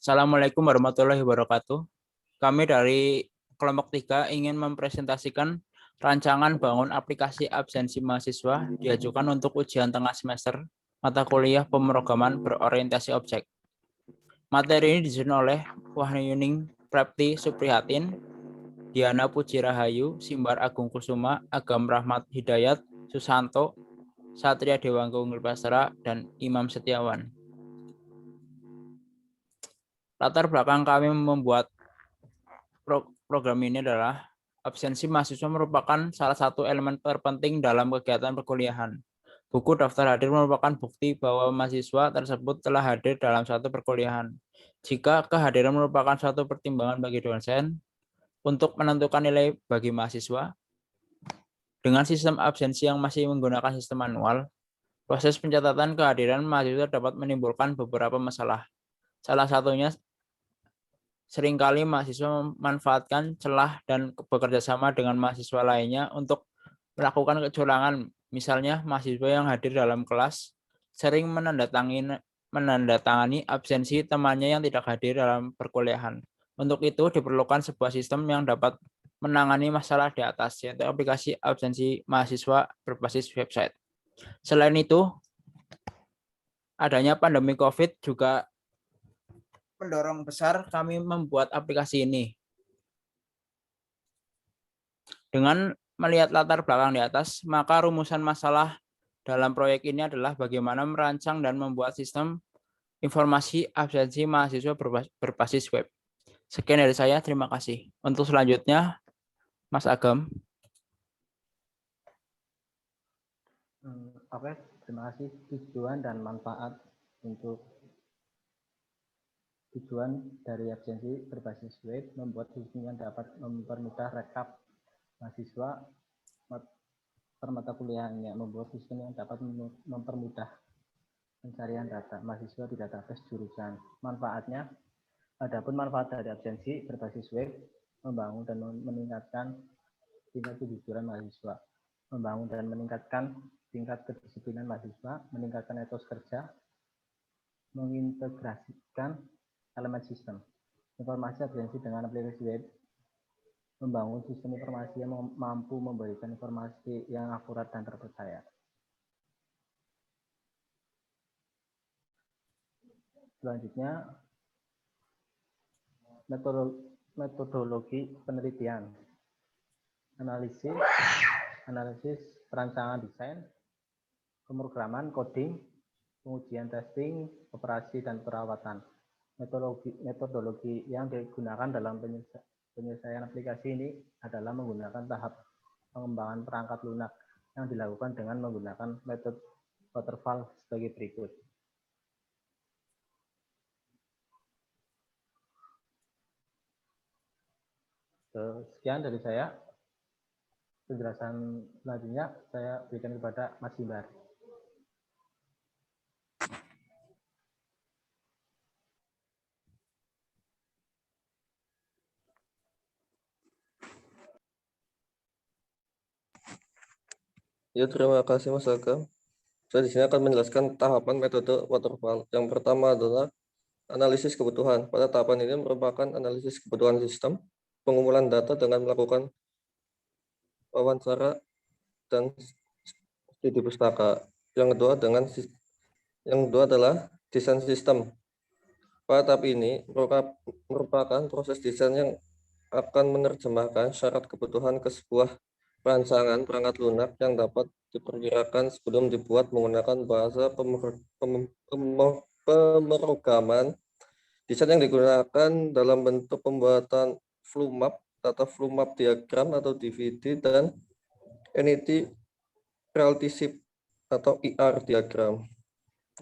Assalamualaikum warahmatullahi wabarakatuh. Kami dari kelompok 3 ingin mempresentasikan rancangan bangun aplikasi absensi mahasiswa diajukan untuk ujian tengah semester mata kuliah pemrograman berorientasi objek. Materi ini disusun oleh Wahyuning Prapti Suprihatin, Diana Puji Rahayu, Simbar Agung Kusuma, Agam Rahmat Hidayat, Susanto, Satria Dewangga Unggul-Pastera, dan Imam Setiawan. Latar belakang kami membuat program ini adalah absensi mahasiswa merupakan salah satu elemen terpenting dalam kegiatan perkuliahan. Buku daftar hadir merupakan bukti bahwa mahasiswa tersebut telah hadir dalam suatu perkuliahan. Jika kehadiran merupakan suatu pertimbangan bagi dosen untuk menentukan nilai bagi mahasiswa, dengan sistem absensi yang masih menggunakan sistem manual, proses pencatatan kehadiran mahasiswa dapat menimbulkan beberapa masalah. Salah satunya seringkali mahasiswa memanfaatkan celah dan bekerja sama dengan mahasiswa lainnya untuk melakukan kecurangan. Misalnya, mahasiswa yang hadir dalam kelas sering menandatangani absensi temannya yang tidak hadir dalam perkuliahan. Untuk itu, diperlukan sebuah sistem yang dapat menangani masalah di atas, yaitu aplikasi absensi mahasiswa berbasis website. Selain itu, adanya pandemi COVID juga mendorong besar kami membuat aplikasi ini. Dengan melihat latar belakang di atas, maka rumusan masalah dalam proyek ini adalah bagaimana merancang dan membuat sistem informasi absensi mahasiswa berbasis web. Sekian dari saya, terima kasih. Untuk selanjutnya, Mas Agam. Oke, terima kasih. Tujuan dan manfaat tujuan dari absensi berbasis web membuat sistem yang dapat mempermudah rekap mahasiswa per mata kuliahnya, membuat sistem yang dapat mempermudah pencarian data mahasiswa di database jurusan. Manfaatnya, adapun manfaat dari absensi berbasis web membangun dan meningkatkan tingkat kejujuran mahasiswa, membangun dan meningkatkan tingkat kedisiplinan mahasiswa, meningkatkan etos kerja, mengintegrasikan elemen sistem. Informasi absensi dengan aplikasi web membangun sistem informasi yang mampu memberikan informasi yang akurat dan terpercaya. Selanjutnya, metodologi penelitian, analisis perancangan desain, pemrograman, coding, pengujian testing, operasi, dan perawatan. Metodologi yang digunakan dalam penyelesaian aplikasi ini adalah menggunakan tahap pengembangan perangkat lunak yang dilakukan dengan menggunakan metode waterfall sebagai berikut. Sekian dari saya. Penjelasan selanjutnya saya berikan kepada Mas Simbar. Ya, terima kasih Mas Agam. Saya di sini akan menjelaskan tahapan metode waterfall. Yang pertama adalah analisis kebutuhan. Pada tahapan ini merupakan analisis kebutuhan sistem, pengumpulan data dengan melakukan wawancara dan studi pustaka. Yang kedua adalah desain sistem. Pada tahap ini merupakan proses desain yang akan menerjemahkan syarat kebutuhan ke sebuah rancangan perangkat lunak yang dapat diperkirakan sebelum dibuat menggunakan bahasa pemrograman. Desain yang digunakan dalam bentuk pembuatan flow map, data flow map diagram atau DVD, dan entity relationship atau ER diagram.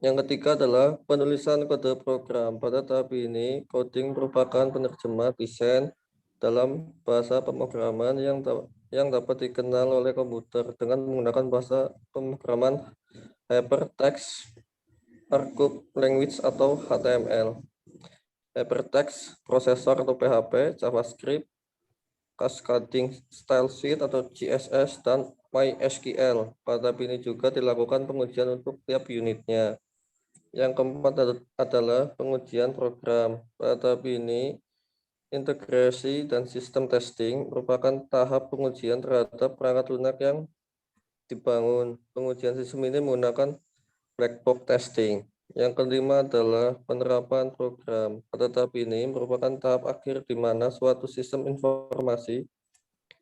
Yang ketiga adalah penulisan kode program. Pada tahap ini, coding merupakan penerjemah desain dalam bahasa pemrograman yang dapat dikenal oleh komputer dengan menggunakan bahasa pemrograman Hypertext Markup Language atau HTML, Hypertext Processor atau PHP, JavaScript, Cascading Style Sheet atau CSS, dan MySQL. Pada tahap ini juga dilakukan pengujian untuk tiap unitnya. Yang keempat adalah pengujian program. Pada tahap ini, integrasi dan sistem testing merupakan tahap pengujian terhadap perangkat lunak yang dibangun. Pengujian sistem ini menggunakan black box testing. Yang kelima adalah penerapan program. Pada tahap ini merupakan tahap akhir di mana suatu sistem informasi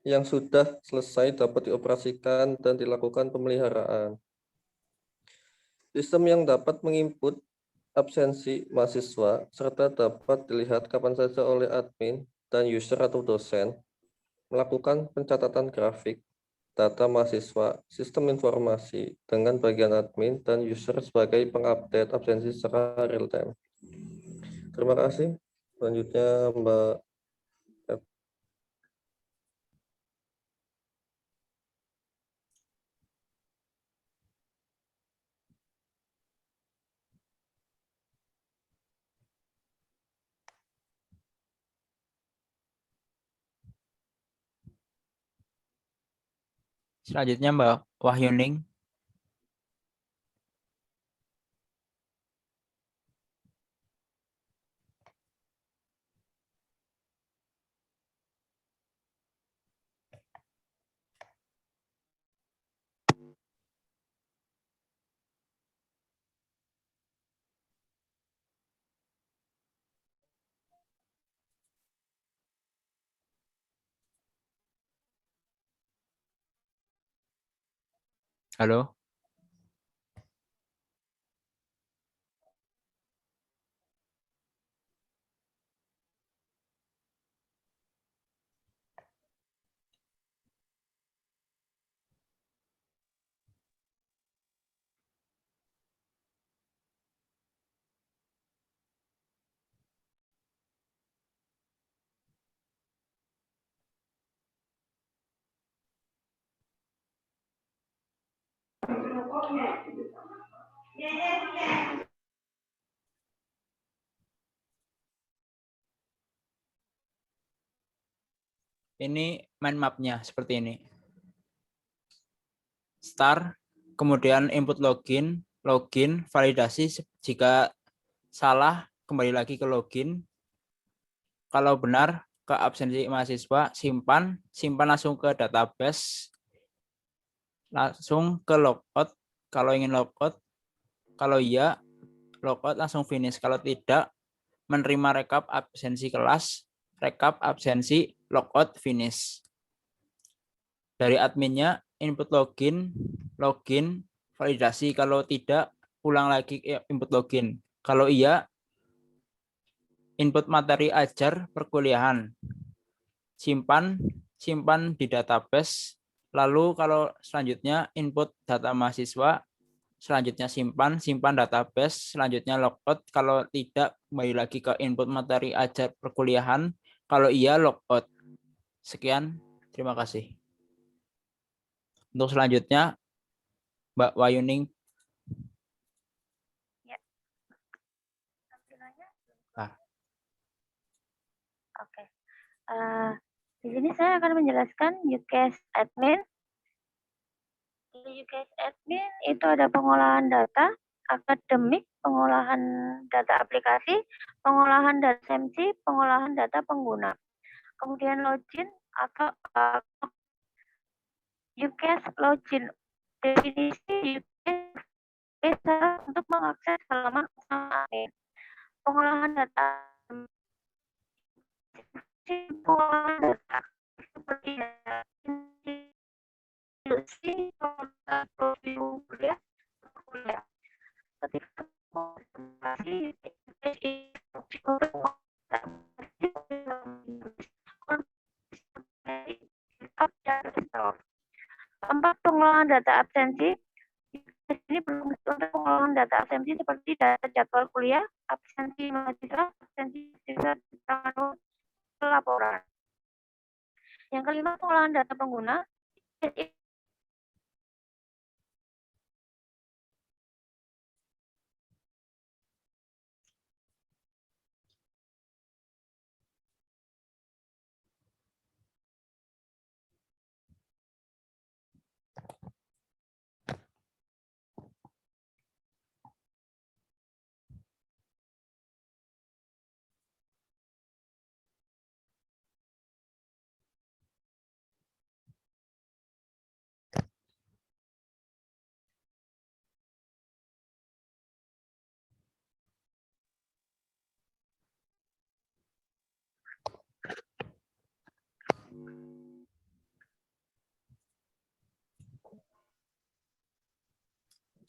yang sudah selesai dapat dioperasikan dan dilakukan pemeliharaan. Sistem yang dapat menginput absensi mahasiswa serta dapat dilihat kapan saja oleh admin dan user atau dosen, melakukan pencatatan grafik, data mahasiswa, sistem informasi dengan bagian admin dan user sebagai pengupdate absensi secara real time. Terima kasih. Selanjutnya Mbak. Selanjutnya Mbak Wahyuning. Halo. Ini mind map-nya seperti ini. Start, kemudian input login, validasi jika salah kembali lagi ke login. Kalau benar ke absensi mahasiswa, simpan langsung ke database, langsung ke logout. Kalau ingin logout, kalau iya logout langsung finish. Kalau tidak, menerima rekap absensi kelas, rekap absensi, logout finish. Dari adminnya input login, validasi. Kalau tidak, ulang lagi input login. Kalau iya, input materi ajar perkuliahan. Simpan di database. Lalu kalau selanjutnya input data mahasiswa, selanjutnya simpan database, selanjutnya logout. Kalau tidak, kembali lagi ke input materi ajar perkuliahan. Kalau iya, logout. Sekian, terima kasih. Untuk selanjutnya, Mbak Wayuning. Ya. Tampilannya. Ah. Oke. Di sini saya akan menjelaskan UCAS admin. Di UCAS admin itu ada pengolahan data akademik, pengolahan data aplikasi, pengolahan data SMC, pengolahan data pengguna. Kemudian login atau UCAS login. Definisi UCAS untuk mengakses halaman admin. Pengolahan data seperti tempat pengolahan data absensi. Ini belum untuk pengolahan data absensi seperti data jadwal kuliah, absensi mahasiswa, absensi siswa, laporan. Yang kelima, pengolahan data pengguna.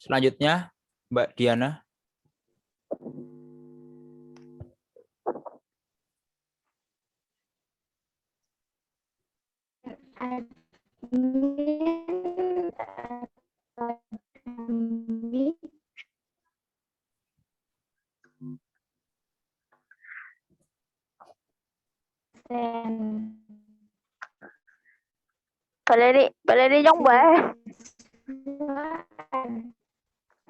Selanjutnya, Mbak Diana. Admin akademik dan boleh dicoba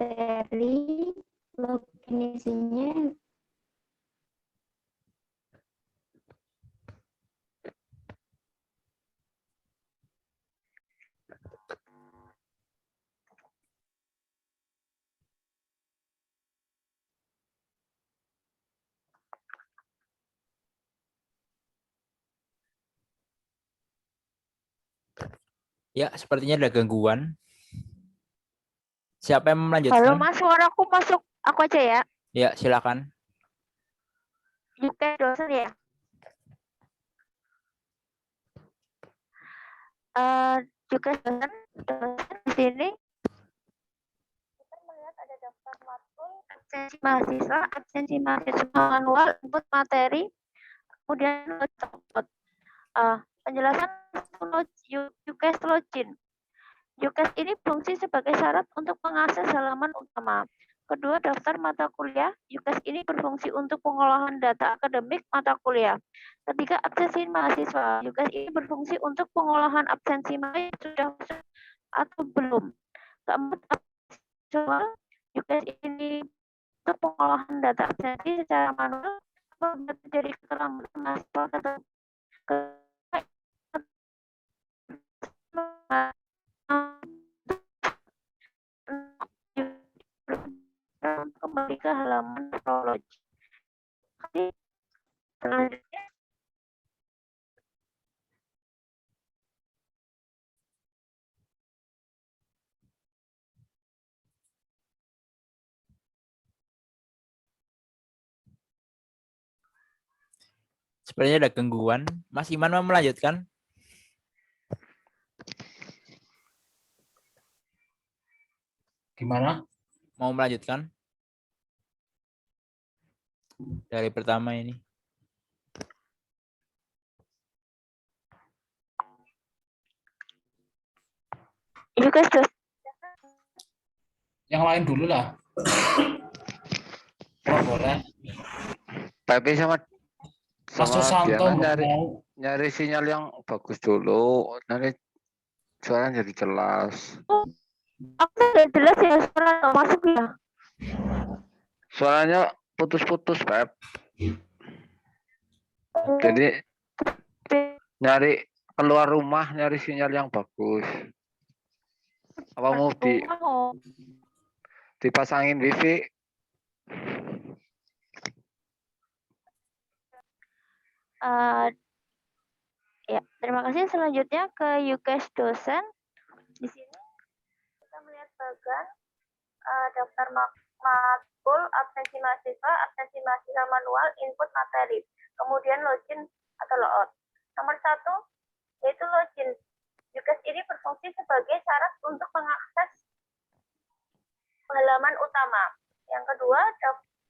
dari login isinya. Ya, sepertinya ada gangguan. Siapa yang Halo melanjutkan? Mas, suaraku masuk. Aku aja ya. Ya, silakan. Juga dosen ya. Juga dosen di sini. Kita melihat ada daftar matkul, absensi mahasiswa manual, input materi, kemudian penjelasan UCAS login. UCAS ini fungsi sebagai syarat untuk mengakses halaman utama. Kedua, daftar mata kuliah. UCAS ini berfungsi untuk pengolahan data akademik mata kuliah. Ketiga, absensi mahasiswa. UCAS ini berfungsi untuk pengolahan absensi mahasiswa sudah masuk atau belum. Keempat, absensi. UCAS ini untuk pengolahan data absensi secara manual apabila terjadi keterlambatan mahasiswa atau kembali ke halaman prologi. Selanjutnya, Sepertinya ada gangguan. Mas Iman mau melanjutkan? Gimana? Mau melanjutkan? Dari pertama ini. UCAS Yang lain dulu lah. Oh, boleh. Tapi sama Mas Susanto Diana mau. nyari sinyal yang bagus dulu. Nanti suaranya jadi jelas. aku sudah jelas ya, suara nggak masuk ya. Suaranya putus-putus, Pep. Jadi nyari keluar rumah nyari sinyal yang bagus. Apa mau dipasangin wifi? Ya, terima kasih. Selanjutnya ke UCAS dosen. Di sini kita melihat bagan daftar matkul, absensi mahasiswa manual, input materi, kemudian login atau logout. Nomor 1 yaitu login. UCAS ini berfungsi sebagai syarat untuk mengakses halaman utama. Yang kedua,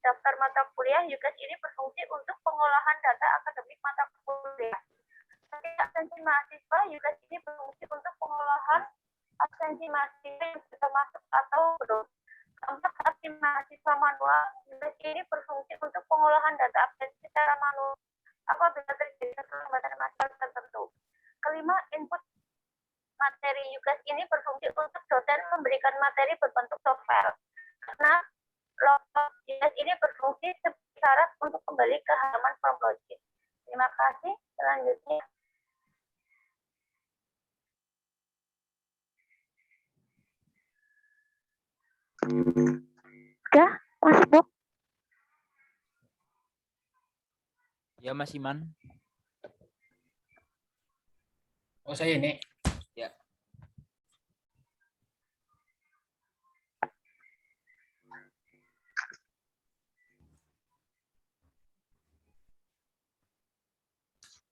daftar mata kuliah. UCAS ini berfungsi untuk pengolahan data akademik mata kuliah. Ketika absensi mahasiswa, UCAS ini berfungsi untuk pengolahan absensi mahasiswa yang sudah masuk atau belum. Keempat, absensi mahasiswa manual. UCAS ini berfungsi untuk pengolahan data absensi secara manual apabila terjadi keterlambatan mahasiswa tertentu. Kelima, input materi. UCAS ini berfungsi untuk dosen memberikan materi berbentuk softfile. Karena UCAS ini berfungsi sebagai syarat untuk kembali ke halaman form login. Terima kasih. Selanjutnya. Udah, masuk, Bu? Ya, Mas Iman. Oh, saya ini. Ya.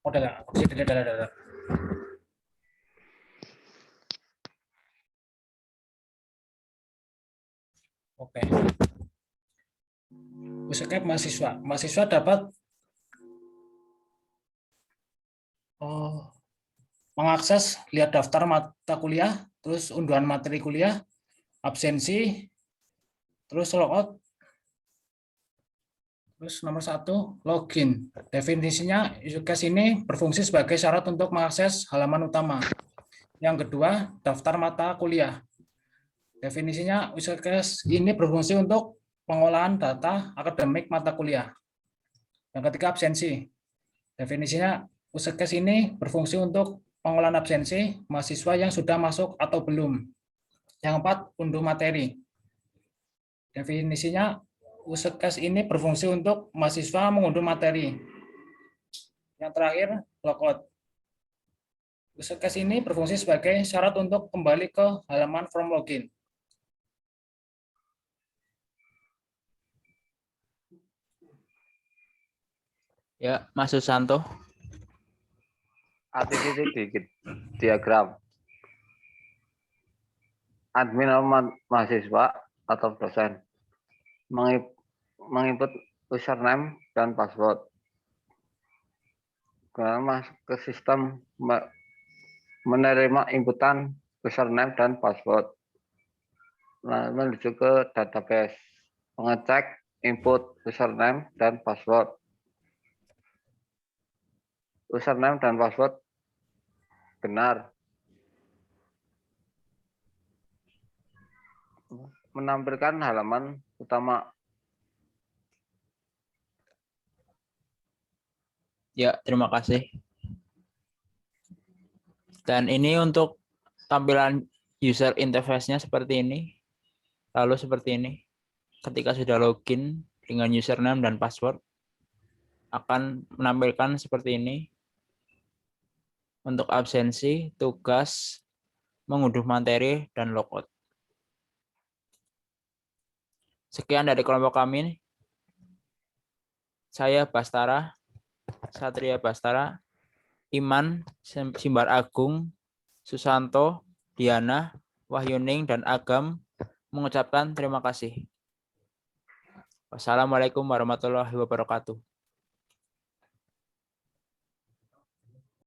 Oh, udah. Oke. Escape mahasiswa. Mahasiswa dapat mengakses, lihat daftar mata kuliah, terus unduhan materi kuliah, absensi, terus logout, terus nomor 1, login. Definisinya, UCAS ini berfungsi sebagai syarat untuk mengakses halaman utama. Yang kedua, daftar mata kuliah. Definisinya, UCAS ini berfungsi untuk pengolahan data akademik mata kuliah. Yang ketiga, absensi. Definisinya, UCAS ini berfungsi untuk pengolahan absensi mahasiswa yang sudah masuk atau belum. Yang 4, unduh materi. Definisinya, UCAS ini berfungsi untuk mahasiswa mengunduh materi. Yang terakhir, logout. UCAS ini berfungsi sebagai syarat untuk kembali ke halaman form login. Ya, Mas Susanto. Arti titik diagram. Admin mahasiswa atau dosen menginput username dan password. Kemudian masuk ke sistem menerima inputan username dan password. Lalu menuju ke database, mengecek input username dan password. Username dan password benar. Menampilkan halaman utama. Ya, terima kasih. Dan ini untuk tampilan user interface-nya seperti ini. Lalu seperti ini. Ketika sudah login dengan username dan password, akan menampilkan seperti ini. Untuk absensi, tugas, mengunduh materi, dan logout. Sekian dari kelompok kami. Saya Bastara, Satria Bastara, Iman, Simbar Agung, Susanto, Diana, Wahyuning, dan Agam mengucapkan terima kasih. Wassalamualaikum warahmatullahi wabarakatuh.